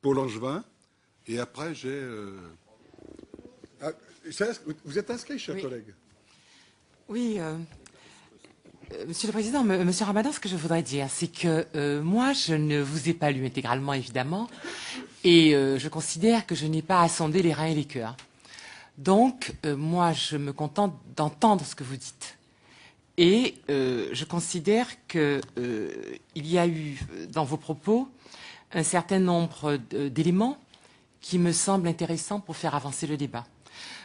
Paul Angevin. Et après, j'ai... Ah, vous êtes inscrit, cher collègue? Oui, Monsieur le Président, Monsieur Ramadan, ce que je voudrais dire, c'est que moi, je ne vous ai pas lu intégralement, évidemment, et je considère que je n'ai pas à sonder les reins et les cœurs. Donc, moi, je me contente d'entendre ce que vous dites. Et je considère qu'il y a eu, dans vos propos, un certain nombre d'éléments qui me semblent intéressants pour faire avancer le débat.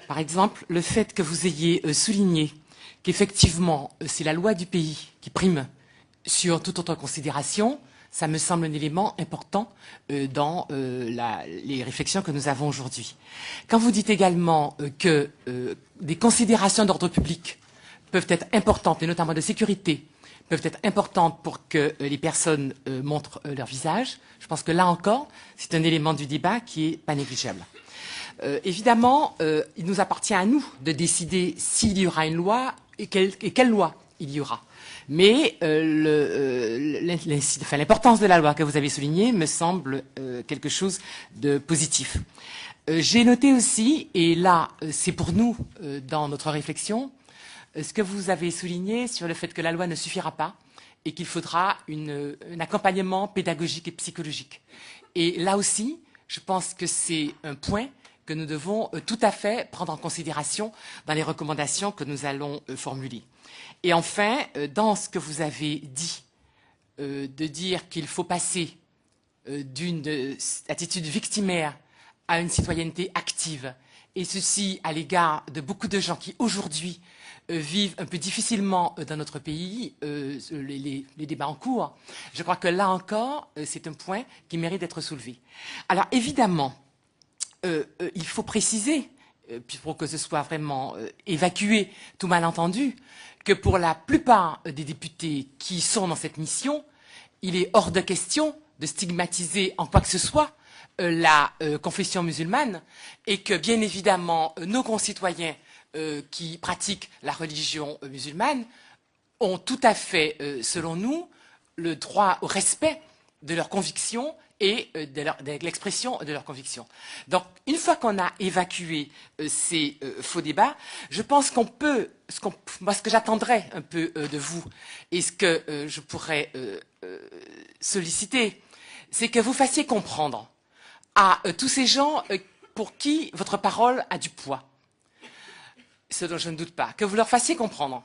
Par exemple, le fait que vous ayez souligné qu'effectivement, c'est la loi du pays qui prime sur toute autre considération, ça me semble un élément important dans les réflexions que nous avons aujourd'hui. Quand vous dites également que des considérations d'ordre public peuvent être importantes, et notamment de sécurité, peuvent être importantes pour que les personnes montrent leur visage, je pense que là encore, c'est un élément du débat qui n'est pas négligeable. Évidemment, il nous appartient à nous de décider s'il y aura une loi et quelle loi il y aura. Mais l'importance de la loi que vous avez soulignée me semble quelque chose de positif. J'ai noté aussi, et là c'est pour nous dans notre réflexion, ce que vous avez souligné sur le fait que la loi ne suffira pas et qu'il faudra un accompagnement pédagogique et psychologique. Et là aussi, je pense que c'est un point que nous devons tout à fait prendre en considération dans les recommandations que nous allons formuler. Et enfin, dans ce que vous avez dit, de dire qu'il faut passer d'une attitude victimaire à une citoyenneté active, et ceci à l'égard de beaucoup de gens qui aujourd'hui vivent un peu difficilement dans notre pays, les débats en cours, je crois que là encore, c'est un point qui mérite d'être soulevé. Alors évidemment, il faut préciser, pour que ce soit vraiment évacué tout malentendu, que pour la plupart des députés qui sont dans cette mission, il est hors de question de stigmatiser en quoi que ce soit la confession musulmane et que, bien évidemment, nos concitoyens qui pratiquent la religion musulmane ont tout à fait, selon nous, le droit au respect de leurs convictions et de l'expression de leurs convictions. Donc, une fois qu'on a évacué ces faux débats, je pense qu'on peut, moi, ce que j'attendrais un peu de vous et ce que je pourrais solliciter, c'est que vous fassiez comprendre à tous ces gens pour qui votre parole a du poids, ce dont je ne doute pas, que vous leur fassiez comprendre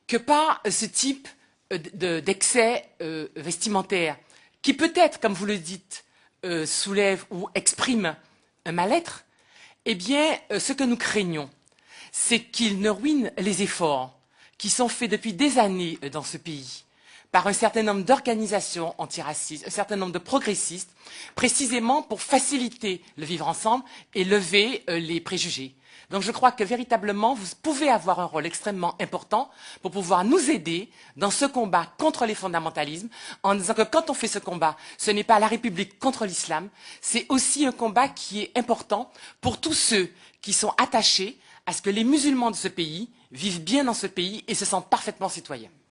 que par ce type d'excès vestimentaire, qui peut-être, comme vous le dites, soulève ou exprime un mal-être, eh bien, ce que nous craignons, c'est qu'il ne ruine les efforts qui sont faits depuis des années dans ce pays par un certain nombre d'organisations antiracistes, un certain nombre de progressistes, précisément pour faciliter le vivre ensemble et lever les préjugés. Donc je crois que véritablement, vous pouvez avoir un rôle extrêmement important pour pouvoir nous aider dans ce combat contre les fondamentalismes, en disant que quand on fait ce combat, ce n'est pas la République contre l'islam, c'est aussi un combat qui est important pour tous ceux qui sont attachés à ce que les musulmans de ce pays vivent bien dans ce pays et se sentent parfaitement citoyens.